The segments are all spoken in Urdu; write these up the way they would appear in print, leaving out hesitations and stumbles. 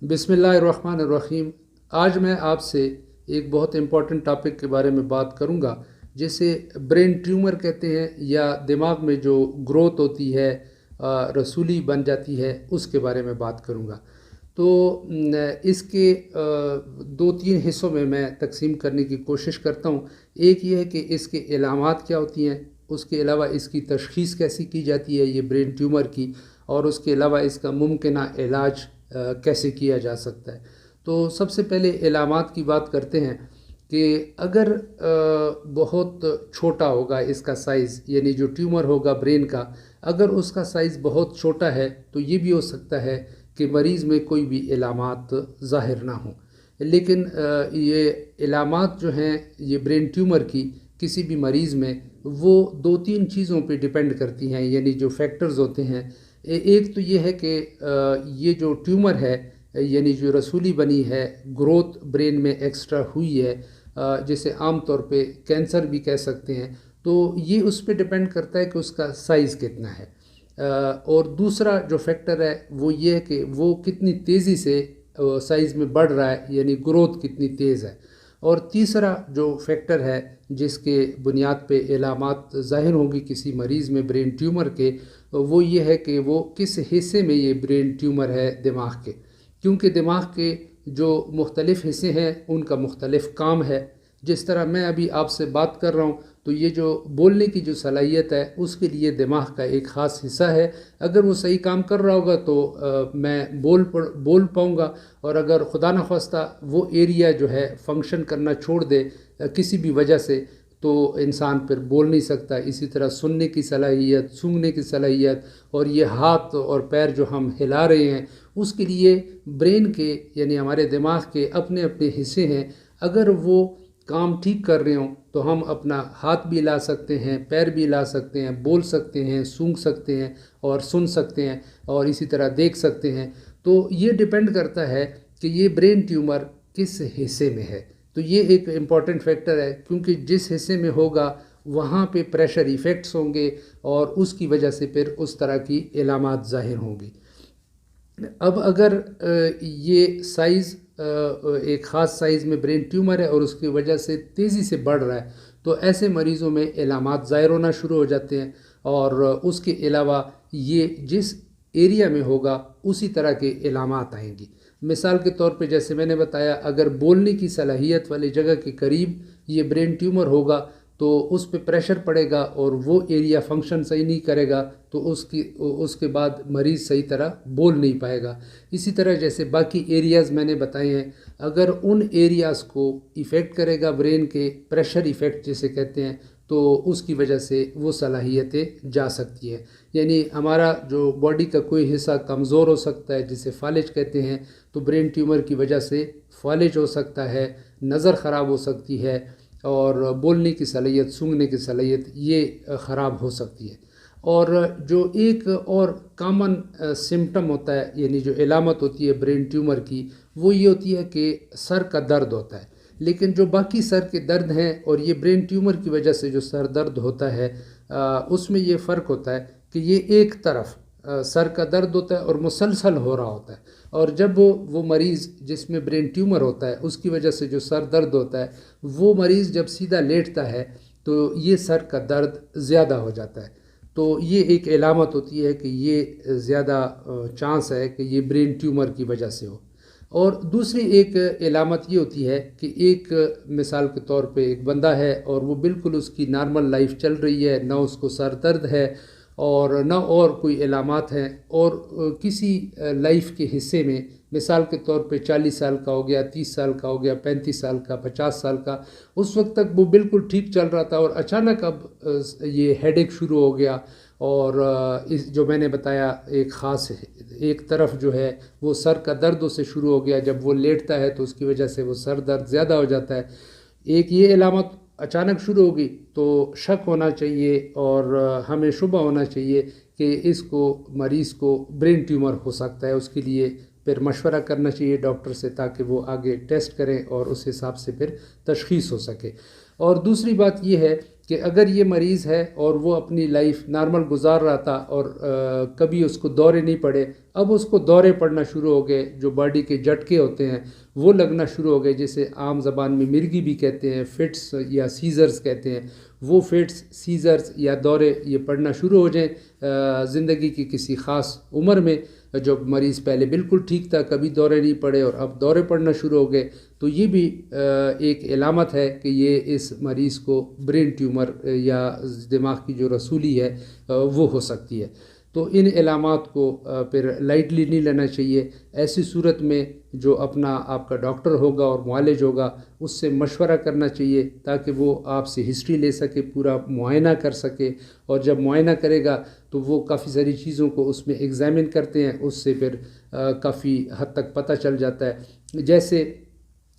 بسم اللہ الرحمن الرحیم۔ آج میں آپ سے ایک بہت امپورٹنٹ ٹاپک کے بارے میں بات کروں گا جسے برین ٹیومر کہتے ہیں، یا دماغ میں جو گروتھ ہوتی ہے، رسولی بن جاتی ہے، اس کے بارے میں بات کروں گا۔ تو اس کے دو تین حصوں میں تقسیم کرنے کی کوشش کرتا ہوں۔ ایک یہ ہے کہ اس کے علامات کیا ہوتی ہیں، اس کے علاوہ اس کی تشخیص کیسی کی جاتی ہے یہ برین ٹیومر کی، اور اس کے علاوہ اس کا ممکنہ علاج کیسے کیا جا سکتا ہے۔ تو سب سے پہلے علامات کی بات کرتے ہیں کہ اگر بہت چھوٹا ہوگا اس کا سائز، یعنی جو ٹیومر ہوگا برین کا، اگر اس کا سائز بہت چھوٹا ہے تو یہ بھی ہو سکتا ہے کہ مریض میں کوئی بھی علامات ظاہر نہ ہوں۔ لیکن یہ علامات جو ہیں یہ برین ٹیومر کی کسی بھی مریض میں، وہ دو تین چیزوں پہ ڈیپینڈ کرتی ہیں، یعنی جو فیکٹرز ہوتے ہیں۔ ایک تو یہ ہے کہ یہ جو ٹیومر ہے، یعنی جو رسولی بنی ہے، گروتھ برین میں ایکسٹرا ہوئی ہے، جسے عام طور پہ کینسر بھی کہہ سکتے ہیں، تو یہ اس پہ ڈیپینڈ کرتا ہے کہ اس کا سائز کتنا ہے۔ اور دوسرا جو فیکٹر ہے وہ یہ ہے کہ وہ کتنی تیزی سے سائز میں بڑھ رہا ہے، یعنی گروتھ کتنی تیز ہے۔ اور تیسرا جو فیکٹر ہے جس کے بنیاد پہ علامات ظاہر ہوں گی کسی مریض میں برین ٹیومر کے، وہ یہ ہے کہ وہ کس حصے میں یہ برین ٹیومر ہے دماغ کے، کیونکہ دماغ کے جو مختلف حصے ہیں ان کا مختلف کام ہے۔ جس طرح میں ابھی آپ سے بات کر رہا ہوں تو یہ جو بولنے کی جو صلاحیت ہے اس کے لیے دماغ کا ایک خاص حصہ ہے، اگر وہ صحیح کام کر رہا ہوگا تو میں بول پاؤں گا، اور اگر خدا نخواستہ وہ ایریا جو ہے فنکشن کرنا چھوڑ دے کسی بھی وجہ سے تو انسان پھر بول نہیں سکتا۔ اسی طرح سننے کی صلاحیت، سونگھنے کی صلاحیت، اور یہ ہاتھ اور پیر جو ہم ہلا رہے ہیں، اس کے لیے برین کے یعنی ہمارے دماغ کے اپنے اپنے حصے ہیں۔ اگر وہ کام ٹھیک کر رہے ہوں تو ہم اپنا ہاتھ بھی ہلا سکتے ہیں، پیر بھی ہلا سکتے ہیں، بول سکتے ہیں، سونگھ سکتے ہیں، اور سن سکتے ہیں، اور اسی طرح دیکھ سکتے ہیں۔ تو یہ ڈیپینڈ کرتا ہے کہ یہ برین ٹیومر کس حصے میں ہے۔ تو یہ ایک امپورٹنٹ فیکٹر ہے، کیونکہ جس حصے میں ہوگا وہاں پہ پریشر ایفیکٹس ہوں گے، اور اس کی وجہ سے پھر اس طرح کی علامات ظاہر ہوں گی۔ اب اگر یہ سائز ایک خاص سائز میں برین ٹیومر ہے اور اس کی وجہ سے تیزی سے بڑھ رہا ہے، تو ایسے مریضوں میں علامات ظاہر ہونا شروع ہو جاتے ہیں، اور اس کے علاوہ یہ جس ایریا میں ہوگا اسی طرح کے علامات آئیں گی۔ مثال کے طور پہ جیسے میں نے بتایا، اگر بولنے کی صلاحیت والی جگہ کے قریب یہ برین ٹیومر ہوگا تو اس پہ پریشر پڑے گا اور وہ ایریا فنکشن صحیح نہیں کرے گا، تو اس کے بعد مریض صحیح طرح بول نہیں پائے گا۔ اسی طرح جیسے باقی ایریاز میں نے بتائے ہیں، اگر ان ایریاز کو ایفیکٹ کرے گا برین کے پریشر ایفیکٹ جسے کہتے ہیں، تو اس کی وجہ سے وہ صلاحیتیں جا سکتی ہیں۔ یعنی ہمارا جو باڈی کا کوئی حصہ کمزور ہو سکتا ہے جسے فالج کہتے ہیں، تو برین ٹیومر کی وجہ سے فالج ہو سکتا ہے، نظر خراب ہو سکتی ہے، اور بولنے کی صلاحیت، سونگھنے کی صلاحیت یہ خراب ہو سکتی ہے۔ اور جو ایک اور کامن سمٹم ہوتا ہے، یعنی جو علامت ہوتی ہے برین ٹیومر کی، وہ یہ ہوتی ہے کہ سر کا درد ہوتا ہے۔ لیکن جو باقی سر کے درد ہیں اور یہ برین ٹیومر کی وجہ سے جو سر درد ہوتا ہے، اس میں یہ فرق ہوتا ہے کہ یہ ایک طرف سر کا درد ہوتا ہے اور مسلسل ہو رہا ہوتا ہے، اور جب وہ مریض جس میں برین ٹیومر ہوتا ہے اس کی وجہ سے جو سر درد ہوتا ہے، وہ مریض جب سیدھا لیٹتا ہے تو یہ سر کا درد زیادہ ہو جاتا ہے۔ تو یہ ایک علامت ہوتی ہے کہ یہ زیادہ چانس ہے کہ یہ برین ٹیومر کی وجہ سے ہو۔ اور دوسری ایک علامت یہ ہوتی ہے کہ ایک مثال کے طور پہ ایک بندہ ہے اور وہ بالکل اس کی نارمل لائف چل رہی ہے، نہ اس کو سر درد ہے اور نہ اور کوئی علامات ہیں، اور کسی لائف کے حصے میں مثال کے طور پہ 40 سال کا ہو گیا، 30 سال کا ہو گیا، 35 سال کا، 50 سال کا، اس وقت تک وہ بالکل ٹھیک چل رہا تھا، اور اچانک اب یہ ہیڈ ایک شروع ہو گیا، اور جو میں نے بتایا ایک خاص ایک طرف جو ہے وہ سر کا درد سے شروع ہو گیا، جب وہ لیٹتا ہے تو اس کی وجہ سے وہ سر درد زیادہ ہو جاتا ہے۔ ایک یہ علامت اچانک شروع ہوگی تو شک ہونا چاہیے، اور ہمیں شبہ ہونا چاہیے کہ اس کو مریض کو برین ٹیومر ہو سکتا ہے۔ اس کے لیے پھر مشورہ کرنا چاہیے ڈاکٹر سے، تاکہ وہ آگے ٹیسٹ کریں اور اس حساب سے پھر تشخیص ہو سکے۔ اور دوسری بات یہ ہے کہ اگر یہ مریض ہے اور وہ اپنی لائف نارمل گزار رہا تھا اور کبھی اس کو دورے نہیں پڑے، اب اس کو دورے پڑنا شروع ہو گئے، جو باڈی کے جھٹکے ہوتے ہیں وہ لگنا شروع ہو گئے، جسے عام زبان میں مرگی بھی کہتے ہیں، فٹس یا سیزرز کہتے ہیں، وہ فٹس، سیزرز یا دورے یہ پڑنا شروع ہو جائیں زندگی کی کسی خاص عمر میں، جب مریض پہلے بالکل ٹھیک تھا، کبھی دورے نہیں پڑے اور اب دورے پڑنا شروع ہو گئے، تو یہ بھی ایک علامت ہے کہ یہ اس مریض کو برین ٹیومر یا دماغ کی جو رسولی ہے وہ ہو سکتی ہے۔ تو ان علامات کو پھر لائٹلی نہیں لینا چاہیے۔ ایسی صورت میں جو اپنا آپ کا ڈاکٹر ہوگا اور معالج ہوگا اس سے مشورہ کرنا چاہیے، تاکہ وہ آپ سے ہسٹری لے سکے، پورا معائنہ کر سکے، اور جب معائنہ کرے گا تو وہ کافی ساری چیزوں کو اس میں ایگزامن کرتے ہیں، اس سے پھر کافی حد تک پتہ چل جاتا ہے۔ جیسے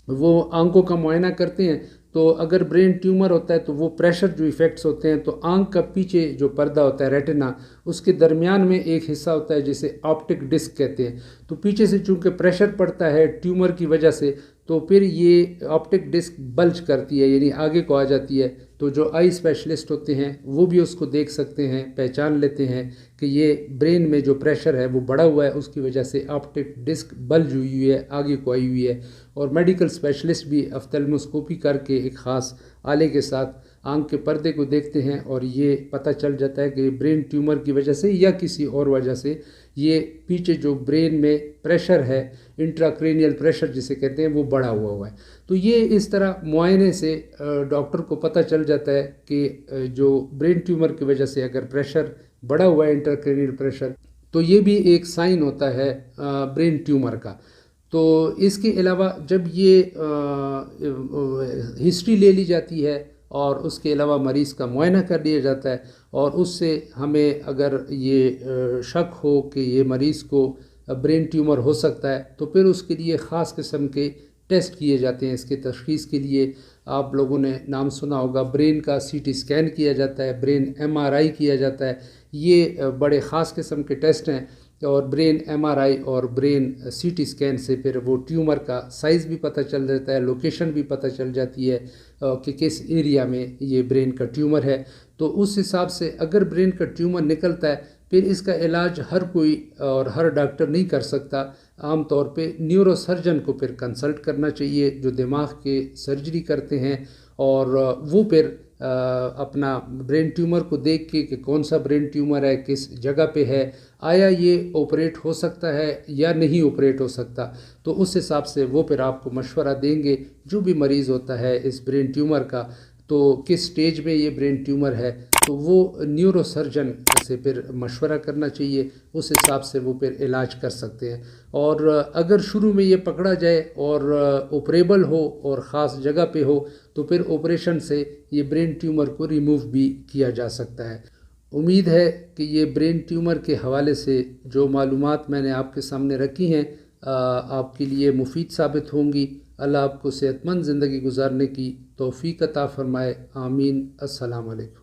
وہ آنکھوں کا معائنہ کرتے ہیں، تو اگر برین ٹیومر ہوتا ہے تو وہ پریشر جو ایفیکٹس ہوتے ہیں، تو آنکھ کا پیچھے جو پردہ ہوتا ہے ریٹنا، اس کے درمیان میں ایک حصہ ہوتا ہے جسے آپٹک ڈسک کہتے ہیں، تو پیچھے سے چونکہ پریشر پڑتا ہے ٹیومر کی وجہ سے، تو پھر یہ آپٹک ڈسک بلج کرتی ہے، یعنی آگے کو آ جاتی ہے۔ تو جو آئی اسپیشلسٹ ہوتے ہیں وہ بھی اس کو دیکھ سکتے ہیں، پہچان لیتے ہیں کہ یہ برین میں جو پریشر ہے وہ بڑھا ہوا ہے، اس کی وجہ سے آپٹک ڈسک بلج ہوئی ہے، آگے کو آئی ہوئی ہے۔ اور میڈیکل اسپیشلسٹ بھی افتلموسکوپی کر کے ایک خاص آلے کے ساتھ آنکھ کے پردے کو دیکھتے ہیں، اور یہ پتہ چل جاتا ہے کہ برین ٹیومر کی وجہ سے یا کسی اور وجہ سے یہ پیچھے جو برین میں پریشر ہے، انٹراکرینیل پریشر جسے کہتے ہیں، وہ بڑھا ہوا ہے۔ تو یہ اس طرح معائنے سے ڈاکٹر کو پتہ چل جاتا ہے کہ جو برین ٹیومر کی وجہ سے اگر پریشر بڑھا ہوا ہے، انٹراکرینیل پریشر، تو یہ بھی ایک سائن ہوتا ہے برین ٹیومر کا۔ تو اس کے علاوہ جب یہ ہسٹری لے لی جاتی ہے اور اس کے علاوہ مریض کا معائنہ کر لیا جاتا ہے، اور اس سے ہمیں اگر یہ شک ہو کہ یہ مریض کو برین ٹیومر ہو سکتا ہے، تو پھر اس کے لیے خاص قسم کے ٹیسٹ کیے جاتے ہیں۔ اس کے تشخیص کے لیے آپ لوگوں نے نام سنا ہوگا، برین کا سی ٹی اسکین کیا جاتا ہے، برین ایم آر آئی کیا جاتا ہے۔ یہ بڑے خاص قسم کے ٹیسٹ ہیں، اور برین ایم آر آئی اور برین سی ٹی اسکین سے پھر وہ ٹیومر کا سائز بھی پتہ چل جاتا ہے، لوکیشن بھی پتہ چل جاتی ہے کہ کس ایریا میں یہ برین کا ٹیومر ہے۔ تو اس حساب سے اگر برین کا ٹیومر نکلتا ہے، پھر اس کا علاج ہر کوئی اور ہر ڈاکٹر نہیں کر سکتا۔ عام طور پہ نیورو سرجن کو پھر کنسلٹ کرنا چاہیے، جو دماغ کے سرجری کرتے ہیں، اور وہ پھر اپنا برین ٹیومر کو دیکھ کے کہ کون سا برین ٹیومر ہے، کس جگہ پہ ہے، آیا یہ آپریٹ ہو سکتا ہے یا نہیں آپریٹ ہو سکتا، تو اس حساب سے وہ پھر آپ کو مشورہ دیں گے۔ جو بھی مریض ہوتا ہے اس برین ٹیومر کا، تو کس سٹیج میں یہ برین ٹیومر ہے، تو وہ نیورو سرجن سے پھر مشورہ کرنا چاہیے، اس حساب سے وہ پھر علاج کر سکتے ہیں۔ اور اگر شروع میں یہ پکڑا جائے اور اوپریبل ہو اور خاص جگہ پہ ہو، تو پھر آپریشن سے یہ برین ٹیومر کو ریموو بھی کیا جا سکتا ہے۔ امید ہے کہ یہ برین ٹیومر کے حوالے سے جو معلومات میں نے آپ کے سامنے رکھی ہیں آپ کے لیے مفید ثابت ہوں گی۔ اللہ آپ کو صحت مند زندگی گزارنے کی توفیق عطا فرمائے، آمین۔ السلام علیکم۔